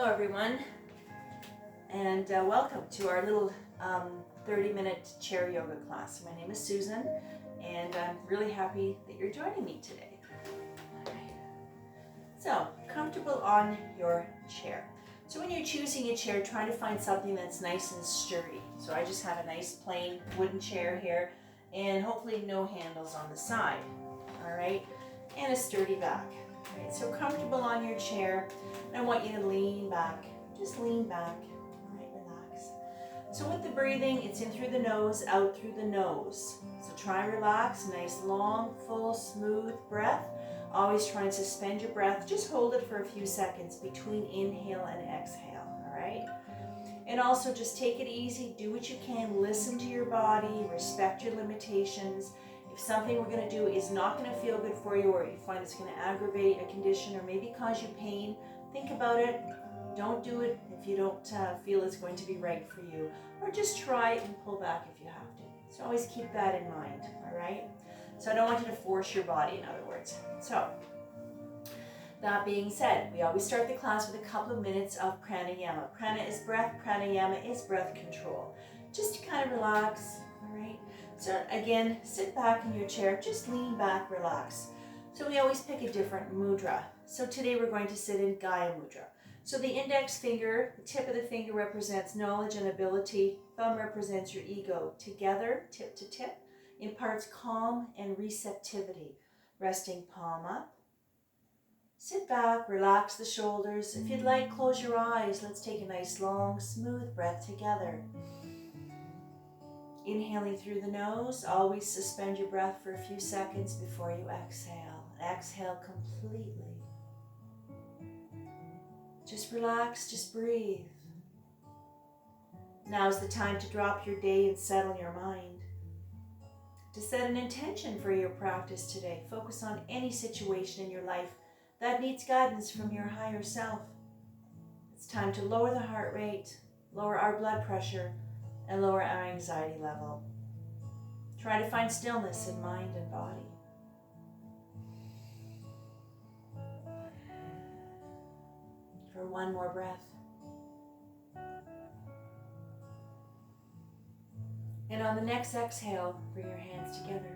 everyone, and welcome to our little 30-minute chair yoga class. My name is Susan, and I'm really happy that you're joining me today. All right. So, comfortable on your chair. So when you're choosing a chair, try to find something that's nice and sturdy. So I just have a nice plain wooden chair here, and hopefully no handles on the side. All right, and a sturdy back. All right, so comfortable on your chair. I want you to lean back, just lean back, all right, relax. So with the breathing, it's in through the nose, out through the nose. So try relax, nice long, full, smooth breath. Always try and suspend your breath. Just hold it for a few seconds between inhale and exhale, all right? And also just take it easy, do what you can, listen to your body, respect your limitations. If something we're gonna do is not gonna feel good for you, or you find it's gonna aggravate a condition or maybe cause you pain, think about it. Don't do it if you don't feel it's going to be right for you. Or just try it and pull back if you have to. So always keep that in mind, all right? So I don't want you to force your body, in other words. So, that being said, we always start the class with a couple of minutes of pranayama. Prana is breath, pranayama is breath control. Just to kind of relax, all right? So again, sit back in your chair, just lean back, relax. So we always pick a different mudra. So today we're going to sit in Gaya mudra. So the index finger, the tip of the finger represents knowledge and ability. Thumb represents your ego. Together, tip to tip, imparts calm and receptivity. Resting palm up. Sit back, relax the shoulders. If you'd like, close your eyes. Let's take a nice long, smooth breath together. Inhaling through the nose, always suspend your breath for a few seconds before you exhale. Exhale completely. Just relax, just breathe. Now's the time to drop your day and settle your mind. To set an intention for your practice today. Focus on any situation in your life that needs guidance from your higher self. It's time to lower the heart rate, lower our blood pressure, and lower our anxiety level. Try to find stillness in mind and body. For one more breath. And on the next exhale, bring your hands together.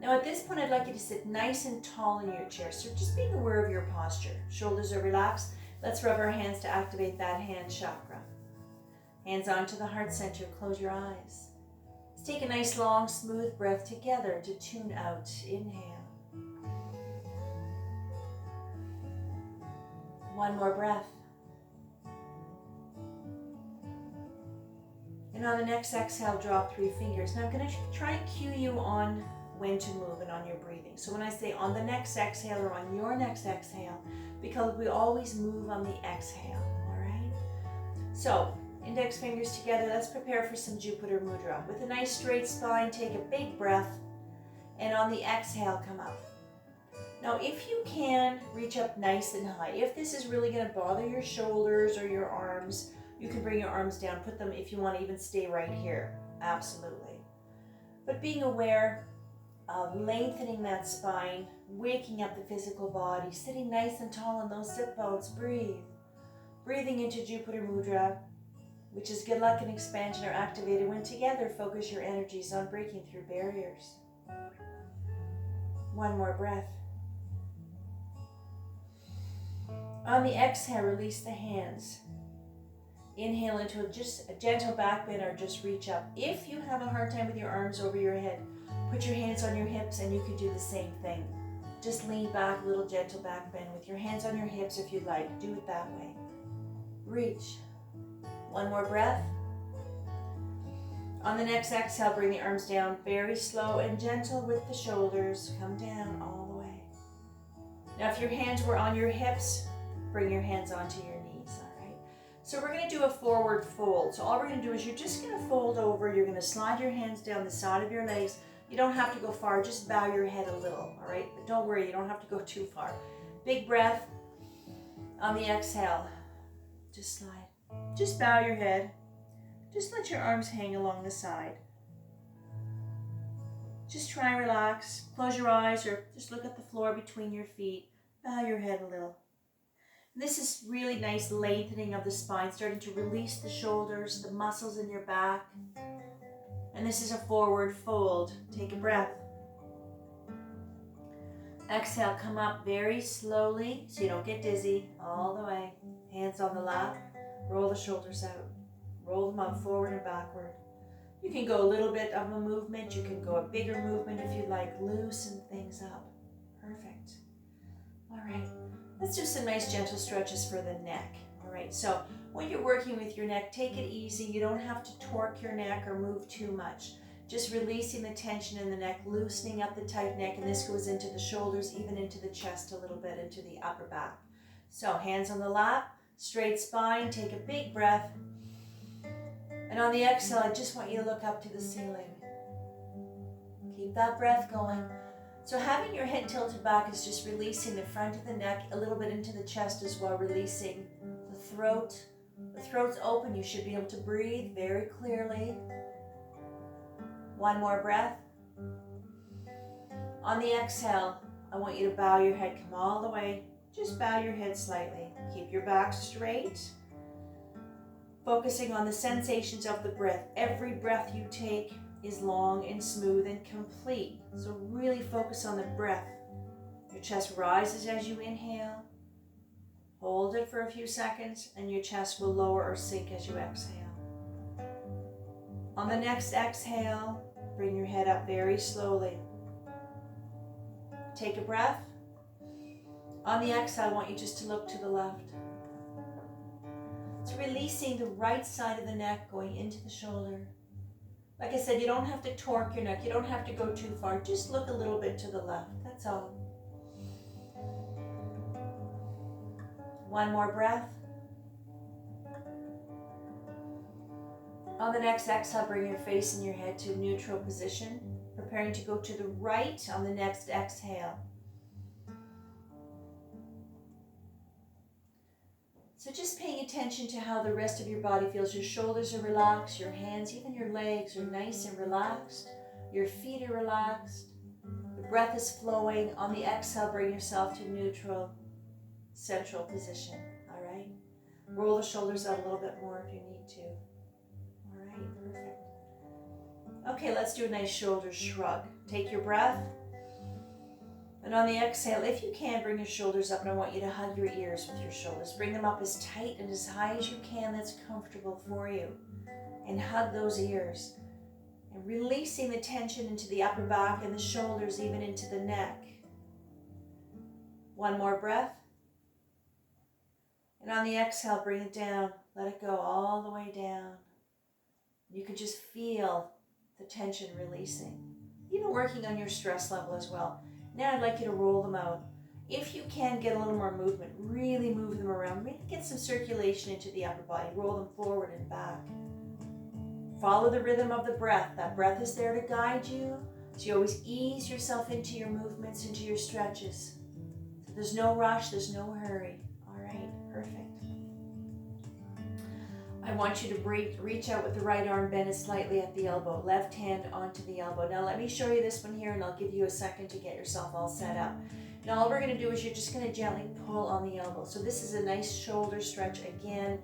Now at this point, I'd like you to sit nice and tall in your chair. So just being aware of your posture. Shoulders are relaxed. Let's rub our hands to activate that hand chakra. Hands onto the heart center. Close your eyes. Let's take a nice long, smooth breath together to tune out. Inhale. One more breath. And on the next exhale, drop 3 fingers. Now I'm going to try and cue you on when to move and on your breathing. So when I say on the next exhale or on your next exhale, because we always move on the exhale, all right? So index fingers together, let's prepare for some Jupiter Mudra. With a nice straight spine, take a big breath, and on the exhale, come up. Now if you can, reach up nice and high. If this is really going to bother your shoulders or your arms, you can bring your arms down, put them if you want to even stay right here, absolutely. But being aware of lengthening that spine, waking up the physical body, sitting nice and tall in those sit bones, breathe. Breathing into Jupiter Mudra, which is good luck and expansion are activated when together focus your energies on breaking through barriers. One more breath. On the exhale, release the hands. Inhale into just a gentle back bend or just reach up. If you have a hard time with your arms over your head, put your hands on your hips and you can do the same thing. Just lean back, a little gentle back bend with your hands on your hips if you'd like. Do it that way. Reach. One more breath. On the next exhale, bring the arms down very slow and gentle with the shoulders. Come down all the way. Now if your hands were on your hips, bring your hands onto your knees, all right? So we're going to do a forward fold. So all we're going to do is you're just going to fold over. You're going to slide your hands down the side of your legs. You don't have to go far, just bow your head a little, all right? But don't worry, you don't have to go too far. Big breath. On the exhale, just slide. Just bow your head. Just let your arms hang along the side. Just try and relax. Close your eyes or just look at the floor between your feet. Bow your head a little. This is really nice lengthening of the spine, starting to release the shoulders, the muscles in your back. And this is a forward fold. Take a breath. Exhale, come up very slowly so you don't get dizzy. All the way. Hands on the lap. Roll the shoulders out. Roll them up forward and backward. You can go a little bit of a movement. You can go a bigger movement if you like. Loosen things up. Perfect. All right. Let's do some nice gentle stretches for the neck. All right. So when you're working with your neck, take it easy. You don't have to torque your neck or move too much. Just releasing the tension in the neck, loosening up the tight neck, and this goes into the shoulders, even into the chest a little bit, into the upper back. So hands on the lap, straight spine, take a big breath. And on the exhale, I just want you to look up to the ceiling. Keep that breath going. So having your head tilted back is just releasing the front of the neck, a little bit into the chest as well, releasing the throat. The throat's open, you should be able to breathe very clearly. One more breath. On the exhale, I want you to bow your head, come all the way. Just bow your head slightly. Keep your back straight. Focusing on the sensations of the breath. Every breath you take is long and smooth and complete. So really focus on the breath. Your chest rises as you inhale. Hold it for a few seconds and your chest will lower or sink as you exhale. On the next exhale, bring your head up very slowly. Take a breath. On the exhale, I want you just to look to the left. It's releasing the right side of the neck going into the shoulder. Like I said, you don't have to torque your neck. You don't have to go too far. Just look a little bit to the left. That's all. One more breath. On the next exhale, bring your face and your head to neutral position, preparing to go to the right on the next exhale. So just paying attention to how the rest of your body feels. Your shoulders are relaxed, your hands, even your legs are nice and relaxed. Your feet are relaxed. The breath is flowing. On the exhale, bring yourself to neutral, central position. All right? Roll the shoulders out a little bit more if you need to. All right, perfect. Okay, let's do a nice shoulder shrug. Take your breath. And on the exhale, if you can, bring your shoulders up, and I want you to hug your ears with your shoulders. Bring them up as tight and as high as you can that's comfortable for you. And hug those ears. And releasing the tension into the upper back and the shoulders, even into the neck. One more breath. And on the exhale, bring it down. Let it go all the way down. You can just feel the tension releasing. Even working on your stress level as well. Now I'd like you to roll them out. If you can get a little more movement, really move them around. Really get some circulation into the upper body. Roll them forward and back. Follow the rhythm of the breath. That breath is there to guide you. So you always ease yourself into your movements, into your stretches. So there's no rush, there's no hurry. All right, perfect. I want you to reach out with the right arm, bend it slightly at the elbow. Left hand onto the elbow. Now let me show you this one here, and I'll give you a second to get yourself all set up. Now all we're going to do is you're just going to gently pull on the elbow. So this is a nice shoulder stretch. Again,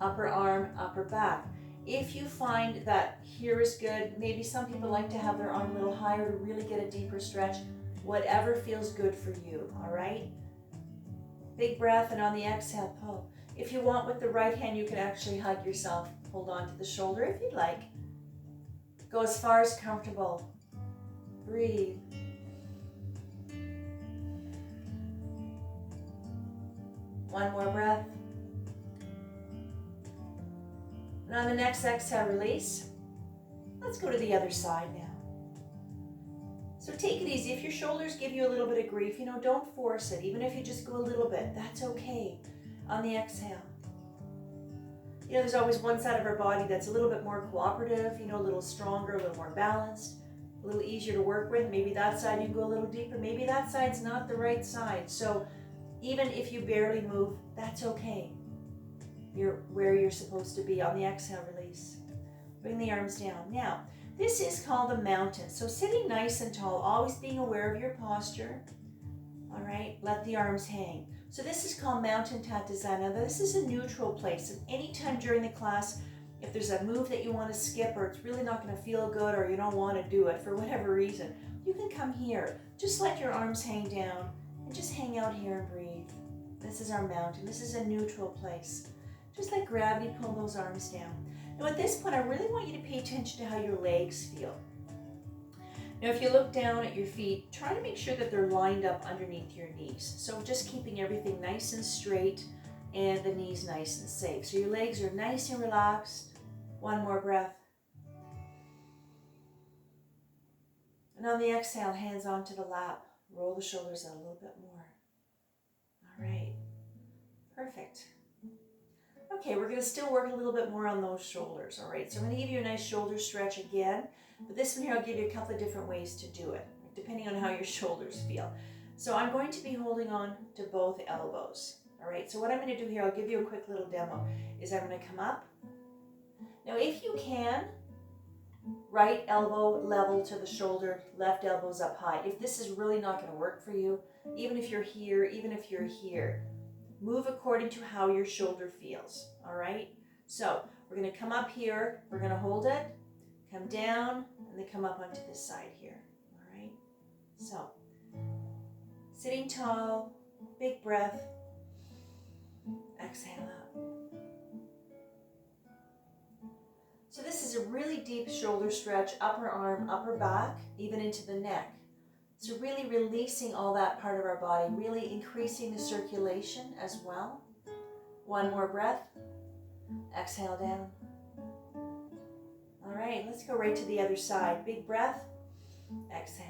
upper arm, upper back. If you find that here is good, maybe some people like to have their arm a little higher to really get a deeper stretch. Whatever feels good for you, all right? Big breath, and on the exhale, pull. If you want, with the right hand, you can actually hug yourself. Hold on to the shoulder if you'd like. Go as far as comfortable. Breathe. One more breath. And on the next exhale, release. Let's go to the other side now. So take it easy. If your shoulders give you a little bit of grief, don't force it. Even if you just go a little bit, that's okay. On the exhale. There's always one side of our body that's a little bit more cooperative, a little stronger, a little more balanced, a little easier to work with. Maybe that side you can go a little deeper. Maybe that side's not the right side. So even if you barely move, that's okay. You're where you're supposed to be. On the exhale, release. Bring the arms down. Now, this is called a mountain. So sitting nice and tall, always being aware of your posture. All right, let the arms hang. So this is called Mountain Tattasana. This is a neutral place. And anytime during the class, if there's a move that you want to skip or it's really not going to feel good or you don't want to do it for whatever reason, you can come here. Just let your arms hang down and just hang out here and breathe. This is our mountain. This is a neutral place. Just let gravity pull those arms down. Now at this point, I really want you to pay attention to how your legs feel. Now if you look down at your feet, try to make sure that they're lined up underneath your knees. So just keeping everything nice and straight and the knees nice and safe. So your legs are nice and relaxed. One more breath. And on the exhale, hands onto the lap. Roll the shoulders out a little bit more. All right. Perfect. Okay, we're going to still work a little bit more on those shoulders. All right, so I'm going to give you a nice shoulder stretch again. But this one here, I'll give you a couple of different ways to do it, depending on how your shoulders feel. So I'm going to be holding on to both elbows. All right, so what I'm going to do here, I'll give you a quick little demo, is I'm going to come up. Now, if you can, right elbow level to the shoulder, left elbow's up high. If this is really not going to work for you, even if you're here, even if you're here, move according to how your shoulder feels, all right? So we're going to come up here, we're going to hold it, come down, and then come up onto this side here, all right? So, sitting tall, big breath, exhale out. So this is a really deep shoulder stretch, upper arm, upper back, even into the neck. So really releasing all that part of our body, really increasing the circulation as well. One more breath, exhale down. All right, let's go right to the other side. Big breath, exhale.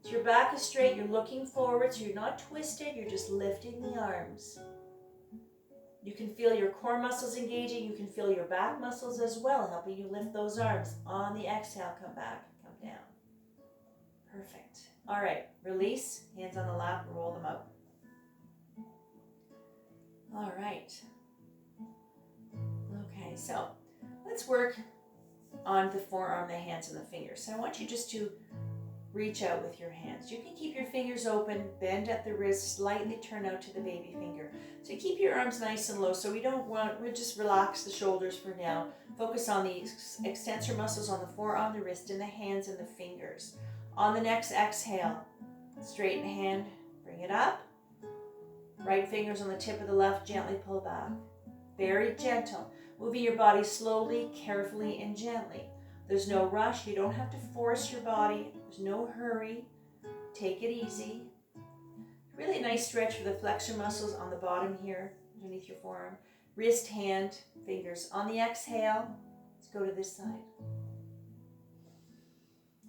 So your back is straight, you're looking forward, so you're not twisted, you're just lifting the arms. You can feel your core muscles engaging, you can feel your back muscles as well, helping you lift those arms. On the exhale, come back, come down. Perfect. All right, release, hands on the lap, roll them out. All right. Okay, so let's work on the forearm, the hands, and the fingers. So I want you just to reach out with your hands. You can keep your fingers open, bend at the wrist, slightly turn out to the baby finger. So keep your arms nice and low. So we'll just relax the shoulders for now. Focus on the extensor muscles on the forearm, the wrist, and the hands and the fingers. On the next exhale, straighten the hand, bring it up. Right fingers on the tip of the left, gently pull back. Very gentle. Moving your body slowly, carefully, and gently. There's no rush. You don't have to force your body. There's no hurry. Take it easy. Really nice stretch for the flexor muscles on the bottom here, underneath your forearm. Wrist, hand, fingers. On the exhale, let's go to this side.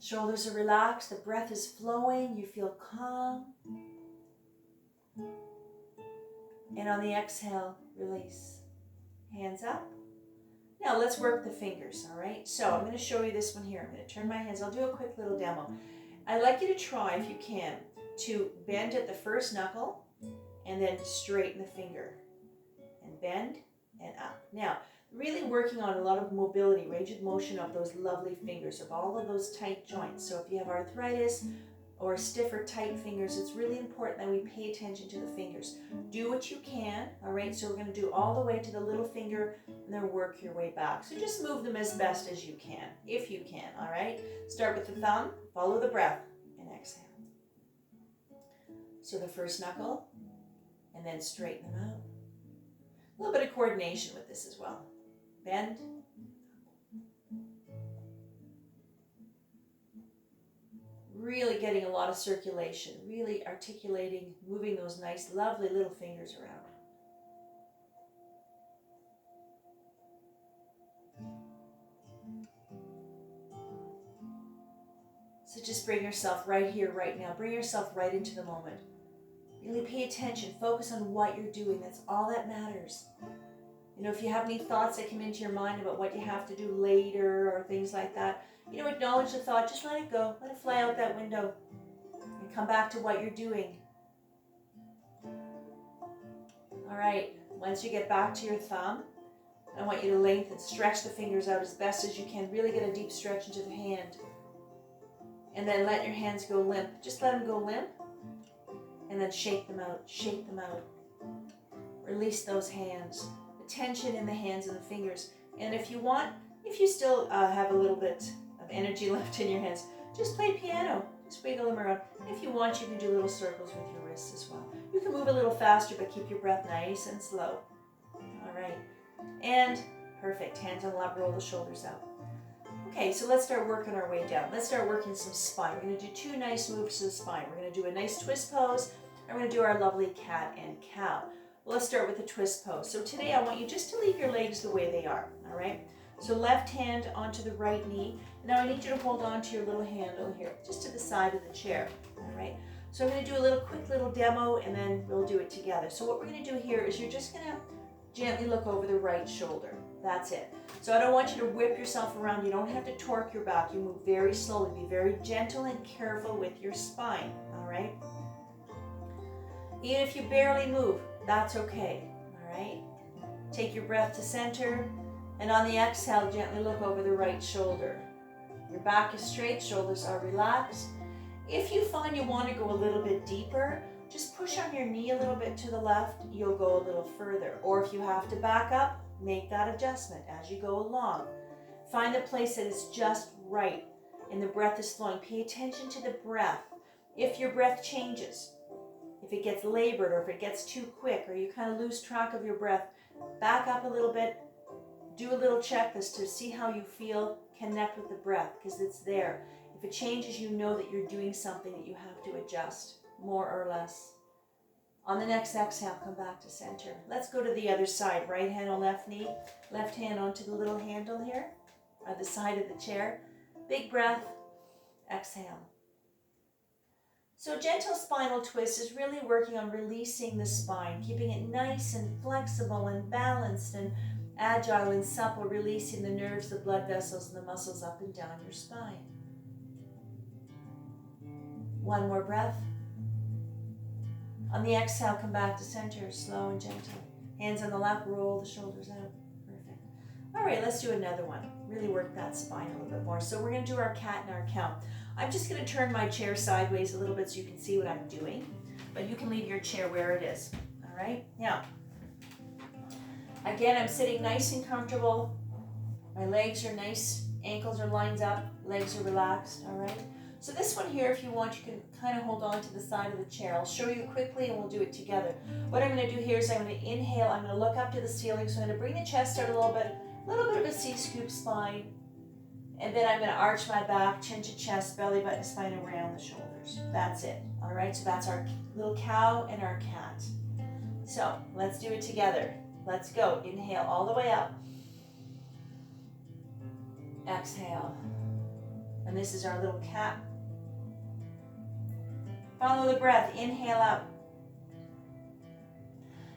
Shoulders are relaxed. The breath is flowing. You feel calm. And on the exhale, release. Hands up. Now let's work the fingers, all right? So I'm going to show you this one here. I'm going to turn my hands. I'll do a quick little demo. I'd like you to try, if you can, to bend at the first knuckle and then straighten the finger. And bend and up. Now, really working on a lot of mobility, range of motion of those lovely fingers, of all of those tight joints. So if you have arthritis or stiff or tight fingers, it's really important that we pay attention to the fingers. Do what you can, all right? So we're going to do all the way to the little finger and then work your way back. So just move them as best as you can, if you can, all right? Start with the thumb, follow the breath, and exhale. So the first knuckle, and then straighten them out. A little bit of coordination with this as well. Bend. Really getting a lot of circulation, really articulating, moving those nice, lovely little fingers around. So just bring yourself right here, right now. Bring yourself right into the moment. Really pay attention. Focus on what you're doing. That's all that matters. You know, if you have any thoughts that come into your mind about what you have to do later or things like that, you know, acknowledge the thought. Just let it go. Let it fly out that window. And come back to what you're doing. All right. Once you get back to your thumb, I want you to lengthen, stretch the fingers out as best as you can. Really get a deep stretch into the hand. And then let your hands go limp. Just let them go limp. And then shake them out, shake them out. Release those hands. The tension in the hands and the fingers. And if you want, if you still have a little bit of energy left in your hands, just play piano. Just wiggle them around. If you want, you can do little circles with your wrists as well. You can move a little faster, but keep your breath nice and slow. All right. And perfect. Hands on the lap, roll the shoulders out. Okay, so let's start working our way down. Let's start working some spine. We're going to do 2 nice moves to the spine. We're going to do a nice twist pose, and we're going to do our lovely cat and cow. Well, let's start with the twist pose. So today I want you just to leave your legs the way they are, all right? So left hand onto the right knee. Now I need you to hold on to your little handle here, just to the side of the chair, all right? So I'm going to do a quick little demo, and then we'll do it together. So what we're going to do here is you're just going to gently look over the right shoulder. That's it. So I don't want you to whip yourself around. You don't have to torque your back. You move very slowly. Be very gentle and careful with your spine, all right? Even if you barely move, that's okay, all right? Take your breath to center, and on the exhale, gently look over the right shoulder. Your back is straight, shoulders are relaxed. If you find you want to go a little bit deeper, just push on your knee a little bit to the left, you'll go a little further. Or if you have to back up, make that adjustment as you go along. Find the place that is just right and the breath is flowing. Pay attention to the breath. If your breath changes, if it gets labored or if it gets too quick or you kind of lose track of your breath, back up a little bit, do a little checklist to see how you feel, connect with the breath because it's there. If it changes, you know that you're doing something that you have to adjust, more or less. On the next exhale, come back to center. Let's go to the other side. Right hand on left knee, left hand onto the little handle here, or the side of the chair. Big breath, exhale. So gentle spinal twist is really working on releasing the spine, keeping it nice and flexible and balanced and agile and supple, releasing the nerves, the blood vessels, and the muscles up and down your spine. One more breath. On the exhale, come back to center, slow and gentle. Hands on the lap, roll the shoulders out. Perfect. All right, let's do another one. Really work that spine a little bit more. So we're going to do our cat and our cow. I'm just going to turn my chair sideways a little bit so you can see what I'm doing. But you can leave your chair where it is. All right? Now, again, I'm sitting nice and comfortable. My legs are nice. Ankles are lined up. Legs are relaxed. All right? So this one here, if you want, you can kind of hold on to the side of the chair. I'll show you quickly and we'll do it together. What I'm going to do here is I'm going to inhale. I'm going to look up to the ceiling. So I'm going to bring the chest out a little bit of a C-scoop spine. And then I'm going to arch my back, chin to chest, belly button, spine around the shoulders. That's it. All right, so that's our little cow and our cat. So let's do it together. Let's go. Inhale all the way up. Exhale. And this is our little cat. Follow the breath. Inhale up.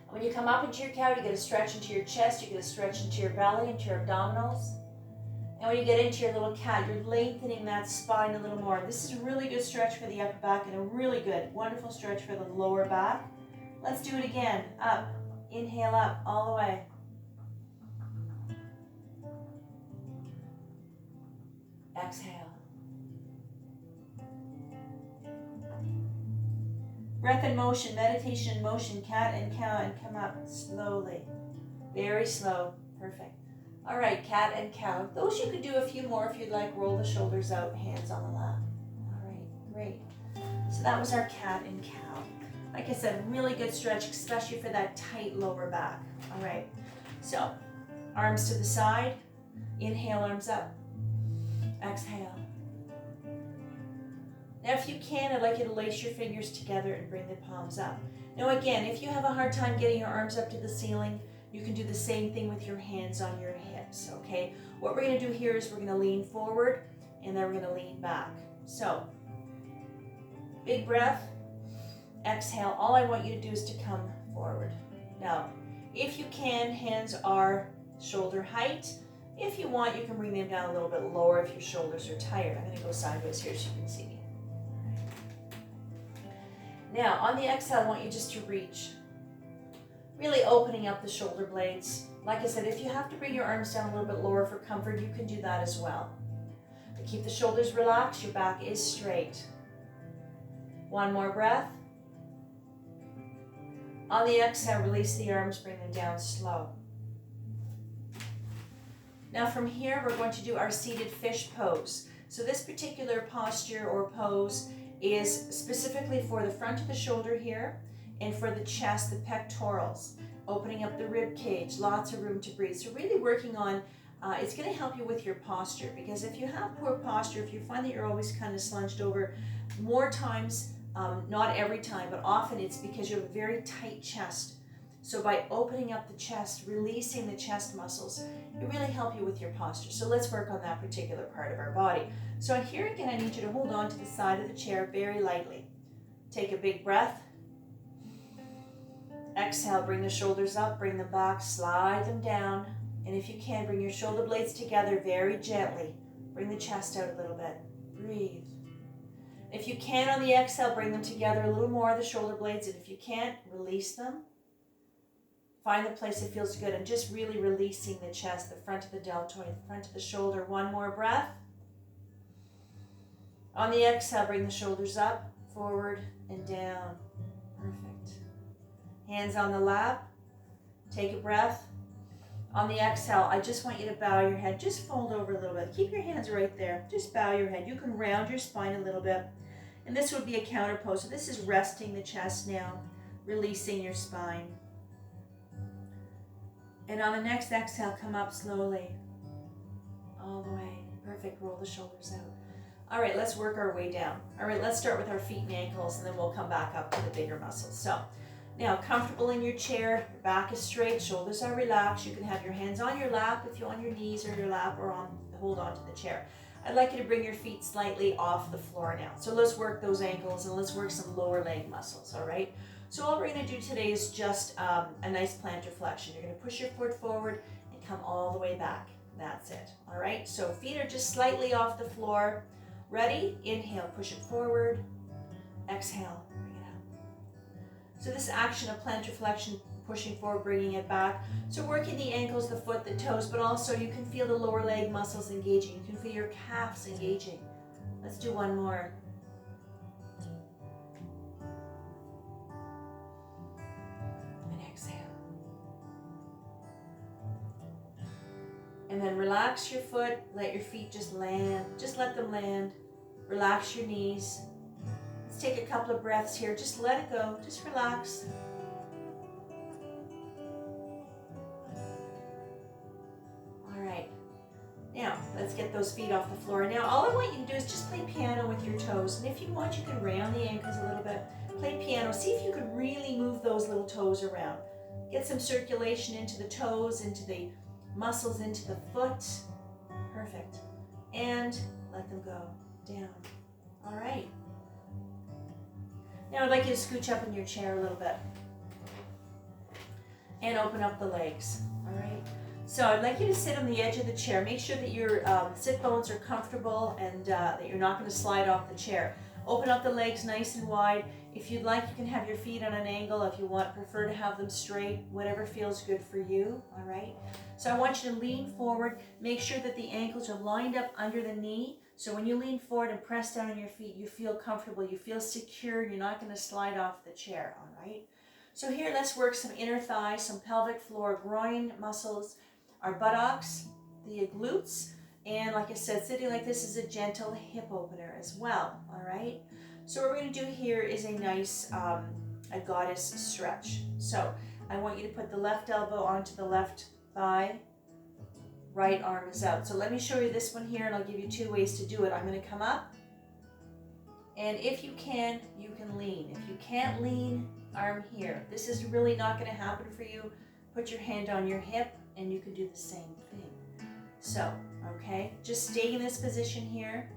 When you come up into your cow, you get a stretch into your chest, you get a stretch into your belly, into your abdominals. And when you get into your little cat, you're lengthening that spine a little more. This is a really good stretch for the upper back and a really good, wonderful stretch for the lower back. Let's do it again. Up. Inhale up all the way. Exhale. Breath and motion, meditation and motion, cat and cow, and come up slowly. Very slow. Perfect. All right, cat and cow. Those you could do a few more if you'd like. Roll the shoulders out, hands on the lap. All right, great. So that was our cat and cow. Like I said, really good stretch, especially for that tight lower back. All right, so arms to the side. Inhale, arms up. Exhale. Now, if you can, I'd like you to lace your fingers together and bring the palms up. Now, again, if you have a hard time getting your arms up to the ceiling, you can do the same thing with your hands on your hips, okay? What we're going to do here is we're going to lean forward, and then we're going to lean back. So, big breath. Exhale. All I want you to do is to come forward. Now, if you can, hands are shoulder height. If you want, you can bring them down a little bit lower if your shoulders are tired. I'm going to go sideways here so you can see me. Now, on the exhale, I want you just to reach. Really opening up the shoulder blades. Like I said, if you have to bring your arms down a little bit lower for comfort, you can do that as well. So keep the shoulders relaxed, your back is straight. One more breath. On the exhale, release the arms, bring them down slow. Now from here, we're going to do our seated fish pose. So this particular posture or pose is specifically for the front of the shoulder here and for the chest, the pectorals, opening up the rib cage, lots of room to breathe. So really working on, it's going to help you with your posture, because if you have poor posture, if you find that you're always kind of slunched over, more times, not every time, but often it's because you have a very tight chest. So by opening up the chest, releasing the chest muscles, it really helps you with your posture. So let's work on that particular part of our body. So here again, I need you to hold on to the side of the chair very lightly. Take a big breath. Exhale, bring the shoulders up, bring them back, slide them down. And if you can, bring your shoulder blades together very gently. Bring the chest out a little bit. Breathe. If you can, on the exhale, bring them together a little more, the shoulder blades. And if you can't, release them. Find the place that feels good, and just really releasing the chest, the front of the deltoid, the front of the shoulder. One more breath. On the exhale, bring the shoulders up, forward, and down. Perfect. Hands on the lap. Take a breath. On the exhale, I just want you to bow your head. Just fold over a little bit. Keep your hands right there. Just bow your head. You can round your spine a little bit. And this would be a counter pose. So this is resting the chest now, releasing your spine. And on the next exhale, come up slowly. All the way. Perfect. Roll the shoulders out. All right, let's work our way down. All right, let's start with our feet and ankles, and then we'll come back up to the bigger muscles. So now, comfortable in your chair, your back is straight, shoulders are relaxed. You can have your hands on your lap if you're on your knees or your lap, or hold on to the chair. I'd like you to bring your feet slightly off the floor now. So let's work those ankles, and let's work some lower leg muscles, all right? So all we're going to do today is just a nice plantar flexion. You're going to push your foot forward and come all the way back. That's it. All right. So feet are just slightly off the floor. Ready? Inhale, push it forward. Exhale, bring it up. So this action of plantar flexion, pushing forward, bringing it back. So working the ankles, the foot, the toes, but also you can feel the lower leg muscles engaging. You can feel your calves engaging. Let's do one more. And then relax your foot, let your feet just land, just let them land. Relax your knees. Let's take a couple of breaths here, just let it go, just relax. All right, now let's get those feet off the floor. Now all I want you to do is just play piano with your toes, and if you want, you can round the ankles a little bit. Play piano, see if you can really move those little toes around. Get some circulation into the toes, into the muscles, into the foot. Perfect. And let them go down. All right. Now I'd like you to scooch up in your chair a little bit and open up the legs. All right. So I'd like you to sit on the edge of the chair. Make sure that your sit bones are comfortable and that you're not going to slide off the chair. Open up the legs nice and wide. If you'd like, you can have your feet on an angle. If you prefer to have them straight, whatever feels good for you, all right? So I want you to lean forward. Make sure that the ankles are lined up under the knee. So when you lean forward and press down on your feet, you feel comfortable, you feel secure, you're not going to slide off the chair, all right? So here, let's work some inner thighs, some pelvic floor, groin muscles, our buttocks, the glutes, and like I said, sitting like this is a gentle hip opener as well, all right? So what we're going to do here is a nice a goddess stretch. So I want you to put the left elbow onto the left thigh, right arm is out. So let me show you this one here, and I'll give you two ways to do it. I'm going to come up, and if you can lean. If you can't lean, arm here. This is really not going to happen for you. Put your hand on your hip, and you can do the same thing. So, okay, just stay in this position here.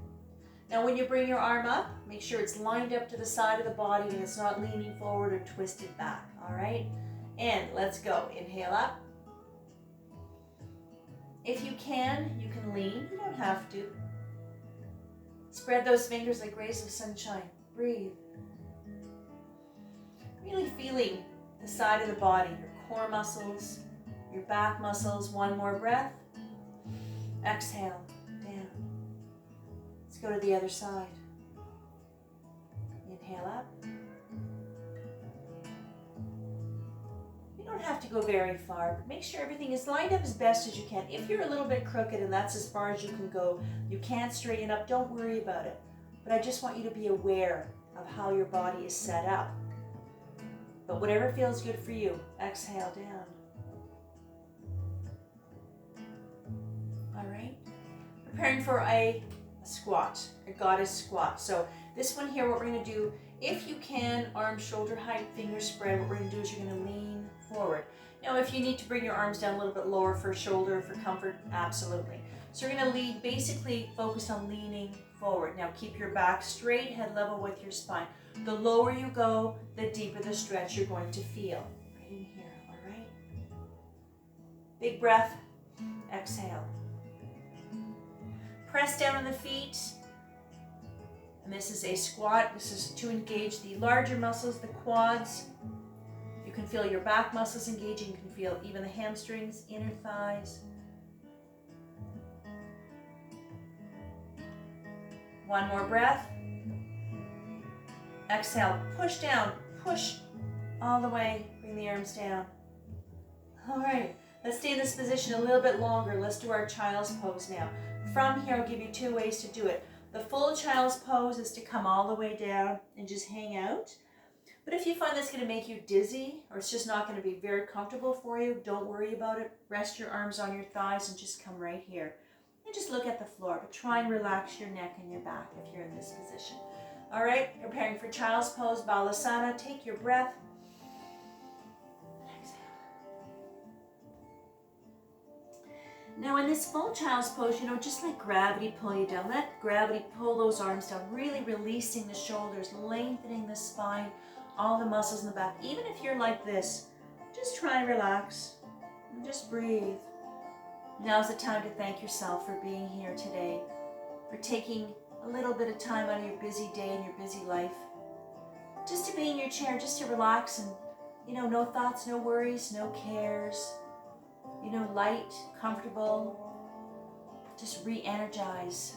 Now when you bring your arm up, make sure it's lined up to the side of the body and it's not leaning forward or twisted back, all right? And let's go. Inhale up. If you can lean. You don't have to. Spread those fingers like rays of sunshine. Breathe. Really feeling the side of the body, your core muscles, your back muscles. One more breath. Exhale, down. go to the other side. Inhale up. You don't have to go very far, but make sure everything is lined up as best as you can. If you're a little bit crooked and that's as far as you can go, you can't straighten up, don't worry about it. But I just want you to be aware of how your body is set up. But whatever feels good for you, exhale down. All right. Preparing for a squat, a goddess squat. So this one here, what we're going to do, if you can, arm shoulder height, fingers spread, what we're going to do is you're going to lean forward. Now, if you need to bring your arms down a little bit lower for shoulder, for comfort, absolutely. So you're going to lead, basically focus on leaning forward. Now keep your back straight, head level with your spine. The lower you go, the deeper the stretch you're going to feel. Right in here, all right? Big breath, exhale. Press down on the feet. And this is a squat. This is to engage the larger muscles, the quads. You can feel your back muscles engaging. You can feel even the hamstrings, inner thighs. One more breath. Exhale, push down, push all the way, bring the arms down. All right, let's stay in this position a little bit longer. Let's do our child's pose now. From here, I'll give you 2 ways to do it. The full child's pose is to come all the way down and just hang out. But if you find that's going to make you dizzy or it's just not going to be very comfortable for you, don't worry about it. Rest your arms on your thighs and just come right here. And just look at the floor, but try and relax your neck and your back if you're in this position. All right, preparing for child's pose, Balasana. Take your breath. Exhale. Now in this full child's pose, just let gravity pull you down. Let gravity pull those arms down, really releasing the shoulders, lengthening the spine, all the muscles in the back. Even if you're like this, just try and relax and just breathe. Now's the time to thank yourself for being here today, for taking a little bit of time out of your busy day and your busy life, just to be in your chair, just to relax and, no thoughts, no worries, no cares, light, comfortable, just re-energize.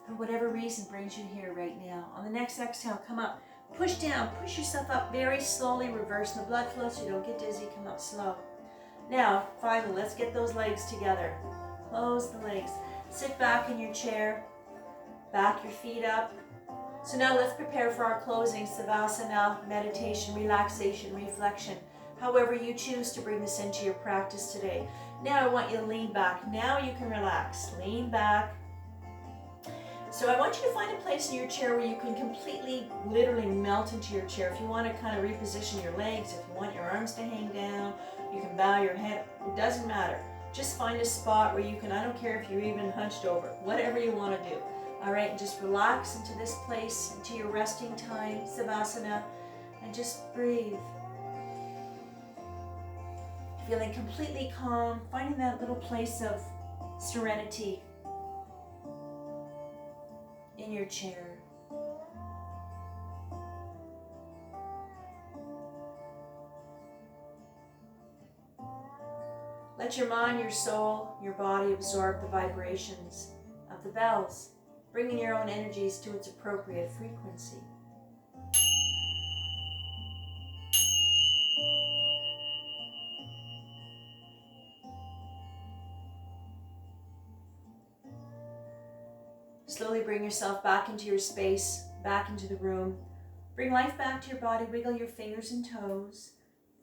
For whatever reason brings you here right now. On the next exhale, come up, push down, push yourself up very slowly, reverse the blood flow so you don't get dizzy, come up slow. Now, finally, let's get those legs together. Close the legs. Sit back in your chair. Back your feet up. So now let's prepare for our closing Savasana, meditation, relaxation, reflection. However you choose to bring this into your practice today. Now I want you to lean back. Now you can relax. Lean back. So I want you to find a place in your chair where you can completely, literally melt into your chair. If you want to kind of reposition your legs, if you want your arms to hang down, you can bow your head. It doesn't matter. Just find a spot where you can, I don't care if you're even hunched over, whatever you want to do. All right, and just relax into this place, into your resting time, Savasana, and just breathe. Feeling completely calm, finding that little place of serenity in your chair. Let your mind, your soul, your body absorb the vibrations of the bells, bringing your own energies to its appropriate frequency. Slowly bring yourself back into your space, back into the room. Bring life back to your body, wiggle your fingers and toes.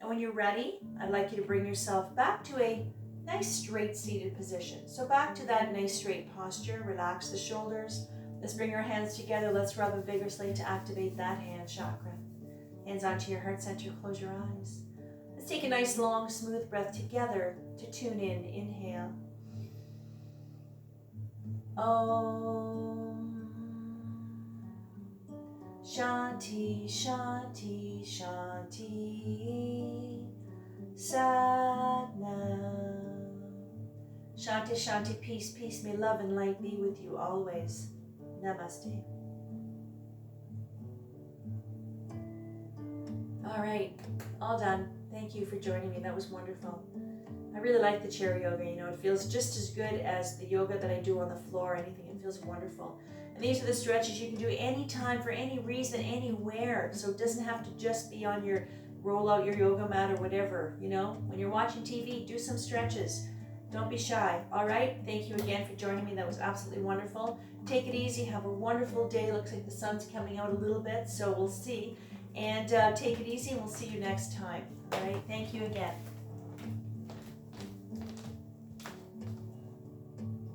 And when you're ready, I'd like you to bring yourself back to a nice straight seated position. So back to that nice straight posture, relax the shoulders. Let's bring our hands together, let's rub them vigorously to activate that hand chakra. Hands onto your heart center, close your eyes. Let's take a nice long smooth breath together to tune in. Inhale. Om Shanti, Shanti, Shanti. Satnam. Shanti, Shanti, peace, peace. May love and light be with you always. Namaste. All right, all done. Thank you for joining me. That was wonderful. I really like the chair yoga. You know, it feels just as good as the yoga that I do on the floor or anything. It feels wonderful. And these are the stretches you can do anytime, for any reason, anywhere. So it doesn't have to just be on your, roll out your yoga mat or whatever, you know. When you're watching TV, do some stretches. Don't be shy. All right? Thank you again for joining me. That was absolutely wonderful. Take it easy. Have a wonderful day. Looks like the sun's coming out a little bit, so we'll see. And take it easy, and we'll see you next time. All right? Thank you again.